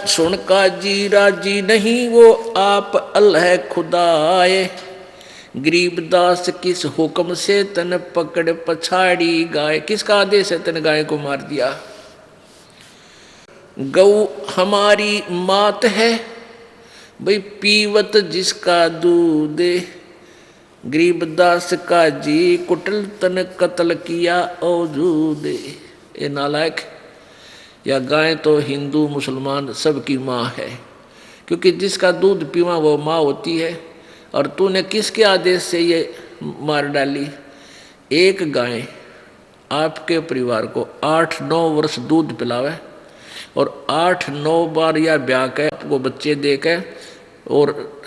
सुन काजी राजी नहीं, वो आप अल्लाह खुदाए। गरीबदास किस हुक्म से तन पकड़ पछाड़ी गाय, किसका आदेश है तन गाय को मार दिया। गौ हमारी मात है भाई पीवत जिसका दूध, गरीबदास का जी कुटल तन कत्ल किया औजूद। ये नालायक, या गाय तो हिंदू मुसलमान सबकी माँ है, क्योंकि जिसका दूध पीवा वो माँ होती है। और तूने किसके आदेश से ये मार डाली। एक गाय आपके परिवार को 8-9 वर्ष दूध पिलावे और 8-9 बार या ब्याह के आपको बच्चे दे के, और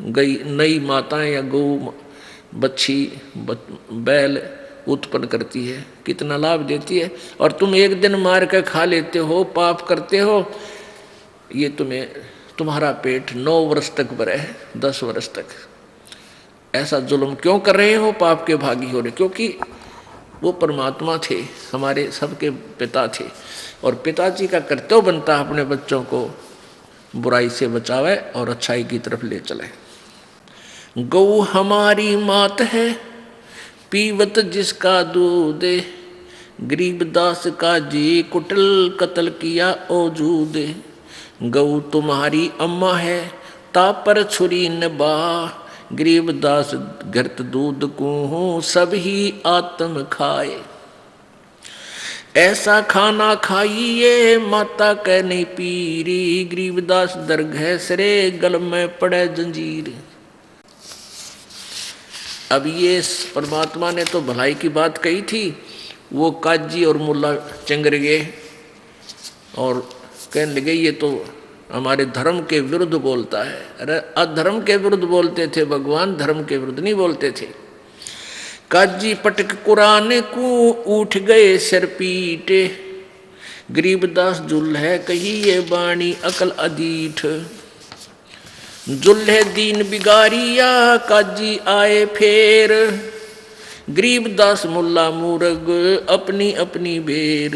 गई नई माताएं या गौ बच्ची बैल उत्पन्न करती है, कितना लाभ देती है। और तुम एक दिन मार के खा लेते हो, पाप करते हो। ये तुम्हारा पेट 9 वर्ष तक भरे, 10 वर्ष तक। ऐसा जुल्म क्यों कर रहे हो, पाप के भागी हो रहे। क्योंकि वो परमात्मा थे, हमारे सबके पिता थे, और पिताजी का कर्तव्य बनता है अपने बच्चों को बुराई से बचावे और अच्छाई की तरफ ले चले। गौ हमारी मात है पीवत जिसका दूध, गरीबदास का जी कुटल कत्ल किया औजूद। गौ तुम्हारी अम्मा है तापर छुरी न बा, गरीबदास घृत दूध को हूँ सब ही आत्म खाए। ऐसा खाना खाइए माता कह नहीं पीरी, गरीबदास दरगह सरे गल में पड़े जंजीर। अब ये परमात्मा ने तो भलाई की बात कही थी, वो काजी और मुल्ला चंगर गए और कहने लगे ये तो हमारे धर्म के विरुद्ध बोलता है। अरे अधर्म के विरुद्ध बोलते थे भगवान, धर्म के विरुद्ध नहीं बोलते थे। काजी पटक कुरान को उठ गए सिर पीटे, गरीबदास जुल्ह कही ये बाणी अकल अदीठ। जुल्हे दीन बिगारिया काजी आए फेर, गरीबदास मुल्ला मुर्ग अपनी अपनी बेर।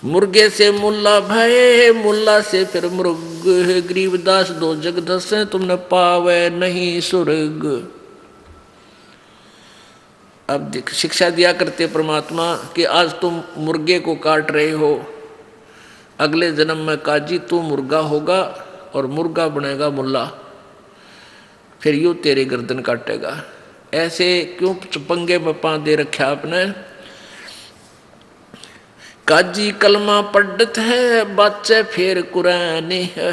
मुर्गे से मुल्ला भय मुल्ला से फिर मुर्ग, गरीबदास दो जग दस तुमने पावे नहीं सुर्ग। अब शिक्षा दिया करते परमात्मा कि आज तुम मुर्गे को काट रहे हो, अगले जन्म में काजी तू मुर्गा होगा और मुर्गा बनेगा मुल्ला, फिर यूं तेरे गर्दन काटेगा। ऐसे क्यों पंगे में पा दे रखा आपने। काजी कलमा पढ़त है बच्चे फिर कुरानी है,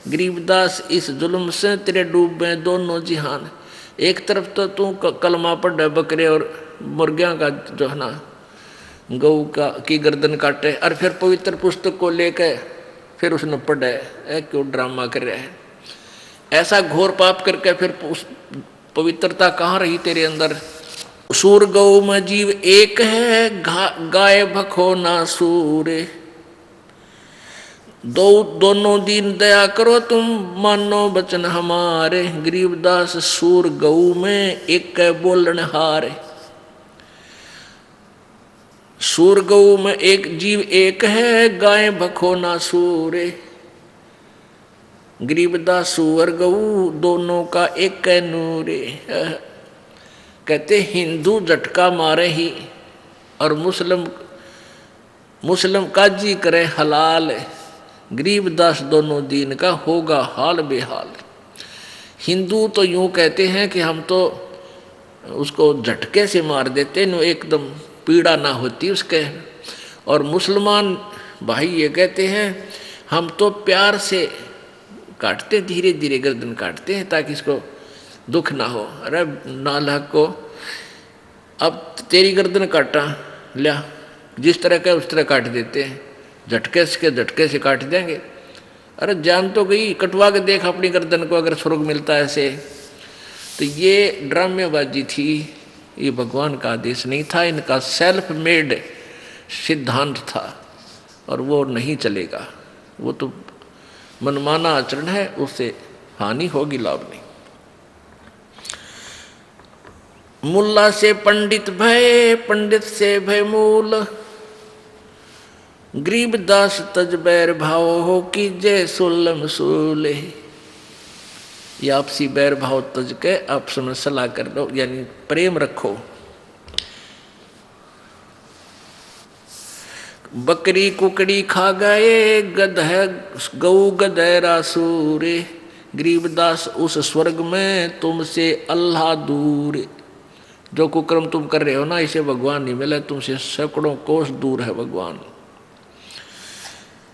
गरीबदास इस जुल्म से तेरे डूबे दोनों जिहान। एक तरफ तो तू कलमा पढ़ बकरे और मुर्गियां का जो है ना गौ का की गर्दन काटे, और फिर पवित्र पुस्तक को लेकर फिर उसने पढ़े। क्यों ड्रामा कर रहा है। ऐसा घोर पाप करके फिर पवित्रता कहाँ रही तेरे अंदर। सूर गौ में जीव एक है गाय भखो ना सूर, दोनों दीन दया करो तुम मानो बचन हमारे, गरीबदास सूर गौ में एक बोलन हार। सूर गौ में एक जीव एक है गाय भखो ना सूरे, गरीबदास सूअर गऊ दोनों का एक नूरे। कहते हिंदू झटका मारे ही और मुस्लिम काजी करे हलाल, गरीबदास दोनों दीन का होगा हाल बेहाल। हिंदू तो यूं कहते हैं कि हम तो उसको झटके से मार देते न, एकदम पीड़ा ना होती उसके। और मुसलमान भाई ये कहते हैं हम तो प्यार से काटते, धीरे धीरे गर्दन काटते हैं ताकि इसको दुख ना हो। अरे नालायक को अब तेरी गर्दन काटा लिया, जिस तरह का उस तरह काट देते हैं, झटके से काट देंगे। अरे जान तो गई, कटवा के देख अपनी गर्दन को अगर स्वर्ग मिलता है ऐसे। तो ये ड्रामेबाजी थी, ये भगवान का आदेश नहीं था, इनका सेल्फ मेड सिद्धांत था और वो नहीं चलेगा। वो तो मनमाना आचरण है, उससे हानि होगी, लाभ नहीं। मुल्ला से पंडित भय, पंडित से भय मूल, गरीबदास तज बैर भाव हो कि जय सोलम सोले। ये आपसी बैर भाव तज के आपस में सलाह कर लो, यानी प्रेम रखो। बकरी कुकड़ी खा गए गधे गऊ गधेरा सूरे। गरीबदास उस स्वर्ग में तुमसे अल्लाह दूर। जो कुकर्म तुम कर रहे हो ना, इसे भगवान नहीं मिले, तुमसे सैकड़ों कोस दूर है भगवान।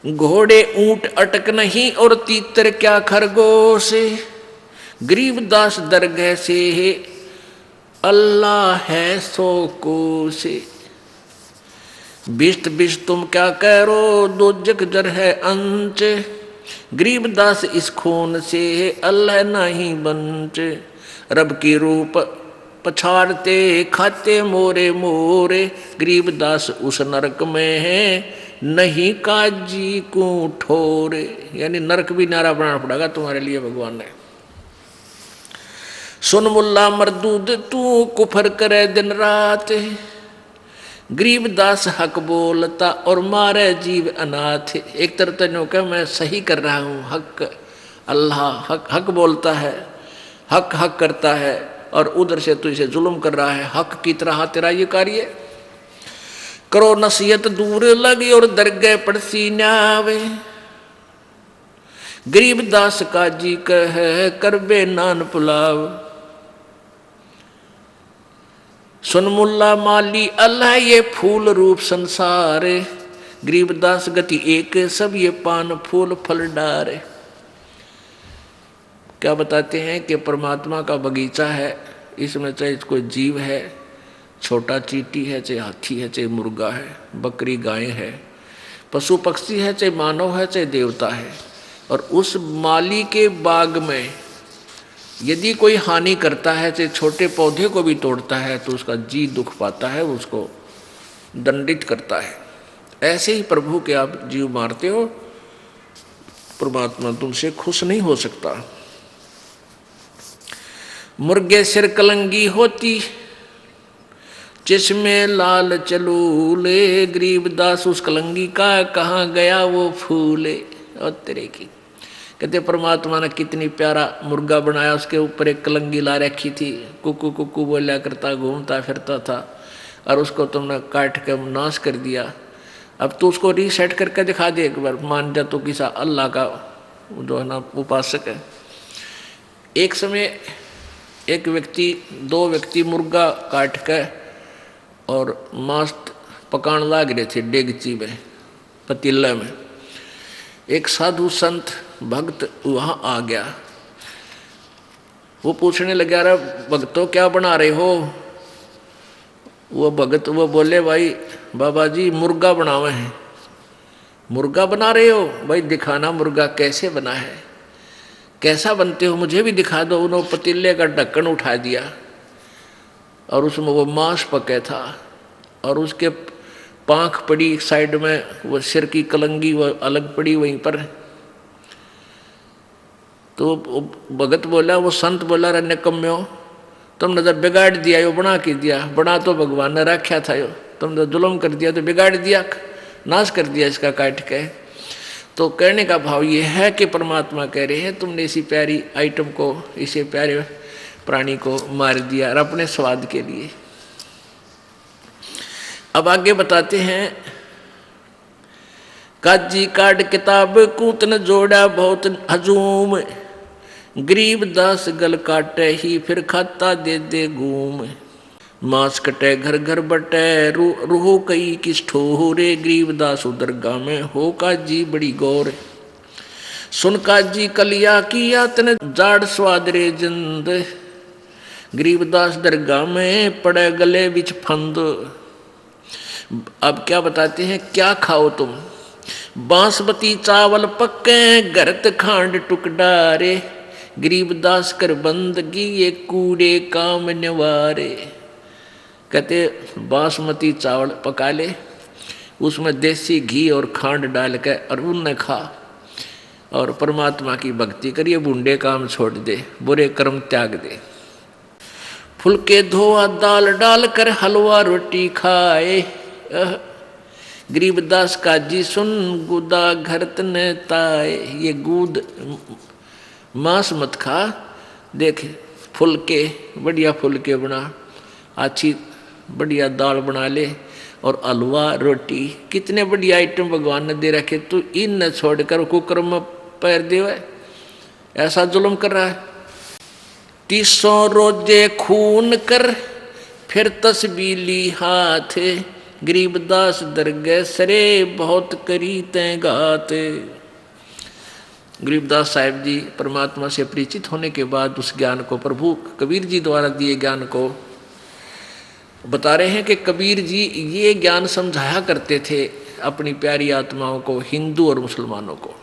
घोड़े ऊंट अटक नहीं और तीतर क्या खरगोश। गरीबदास दरगाह से अल्लाह है सो कोस। बिस्त बिस्त तुम क्या करो दोजक जर है अंच। गरीबदास इस खून से अल्लाह नहीं बंच। रब की रूप पछाड़ते खाते मोरे मोरे। गरीबदास उस नरक में है नहीं काजी को ठोरे। यानी नरक भी नारा बनाना पड़ेगा तुम्हारे लिए भगवान ने। सुन मुल्ला मरदूद तू कुफर करे दिन रात। गरीबदास हक बोलता और मारे जीव अनाथ। एक तरफ तो क्या मैं सही कर रहा हूँ, हक अल्लाह हक हक बोलता है, हक हक करता है, और उधर से तो इसे जुल्म कर रहा है। हक की तरह तेरा ये कार्य करो नसीहत दूर लगी और दरगाह पड़सी न्यावे। गरीबदास का जी कह करबे नान पुलाव। सुन मुल्ला माली अल्लाह ये फूल रूप संसार। गरीबदास गति एक सब ये पान फूल फल डारे। क्या बताते हैं कि परमात्मा का बगीचा है, इसमें चाहे कोई जीव है, छोटा चींटी है, चाहे हाथी है, चाहे मुर्गा है, बकरी गाय है, पशु पक्षी है, चाहे मानव है, चाहे देवता है। और उस माली के बाग में यदि कोई हानि करता है, चाहे छोटे पौधे को भी तोड़ता है, तो उसका जी दुख पाता है, उसको दंडित करता है। ऐसे ही प्रभु के आप जीव मारते हो, परमात्मा तुमसे खुश नहीं हो सकता। मुर्गे सिर कलंगी होती जिसमें लाल चलूले। गरीबदास उस कलंगी का कहाँ गया वो फूले। और तेरे की कहते परमात्मा ने कितनी प्यारा मुर्गा बनाया, उसके ऊपर एक कलंगी ला रखी थी, कुकू कुकू बोला करता घूमता फिरता था, और उसको तुमने काट के नाश कर दिया। अब तो उसको रीसेट करके दिखा दे एक बार, मान जा तो किसा अल्लाह का जो है ना उपासक है। एक समय एक व्यक्ति दो व्यक्ति मुर्गा काट के और मांस पकाने लग रहे थे डेगची में, पतीले में। एक साधु संत भक्त वहां आ गया। वो पूछने लगा, रहा भक्तों क्या बना रहे हो? वो भगत वो बोले, भाई बाबा जी मुर्गा बनावे हैं। मुर्गा बना रहे हो? भाई दिखाना मुर्गा कैसे बना है, कैसा बनते हो, मुझे भी दिखा दो। उन्होंने पतीले का ढक्कन उठा दिया और उसमें वो मांस पके था, और उसके पांख पड़ी साइड में, वो सिर की कलंगी वो अलग पड़ी वहीं पर। तो भगत बोला, वो संत बोला, रे निकम्म्यो तुमने जब बिगाड़ दिया, यो बना के दिया, बना तो भगवान ने रखा था, यो तुमने जुल्म कर दिया, तो बिगाड़ दिया, नाश कर दिया इसका काट के। तो कहने का भाव ये है कि परमात्मा कह रहे हैं तुमने इसी प्यारी आइटम को, इसे प्यारे प्राणी को मार दिया और अपने स्वाद के लिए। अब आगे बताते हैं, काजी काट किताब कूतन जोड़ा बहुत हजूम। गरीबदास गल काटे ही फिर खाता दे दे घूम। मांस कटे घर घर बटे रूह कई किस ठोरे। गरीबदास दरगाह में हो काजी बड़ी गौर। सुन काजी कलिया किया तन जाड़ स्वाद रे जिंद। गरीबदास दरगाह में पड़े गले बिच फंद। अब क्या बताते हैं, क्या खाओ तुम? बांसमती चावल पक्के गरत खांड टुकडारे। गरीबदास कर बंदगी ये कूड़े काम निवारे। कहते बासमती चावल पका ले, उसमें देसी घी और खांड डाल के और उनने खा, और परमात्मा की भक्ति करिए, बूढ़े काम छोड़ दे, बुरे कर्म त्याग दे। फुलके धोआ दाल डाल कर हलवा रोटी खाए। गरीबदास का जी सुन गुदा घर तने ताए, ये गूद मांस मत खा, देख फुलके बढ़िया फुलके बना, अच्छी बढ़िया दाल बना ले और हलवा रोटी, कितने बढ़िया आइटम भगवान ने दे रखे, तू इन न छोड़कर कुकर में पैर दे, ऐसा जुल्म कर रहा है। 300 रोजे खून कर फिर तस्बीली हाथ, गरीबदास दरगह सरे बहुत करी तय घात। गरीबदास साहिब जी परमात्मा से परिचित होने के बाद उस ज्ञान को, प्रभु कबीर जी द्वारा दिए ज्ञान को बता रहे हैं कि कबीर जी ये ज्ञान समझाया करते थे अपनी प्यारी आत्माओं को, हिंदू और मुसलमानों को।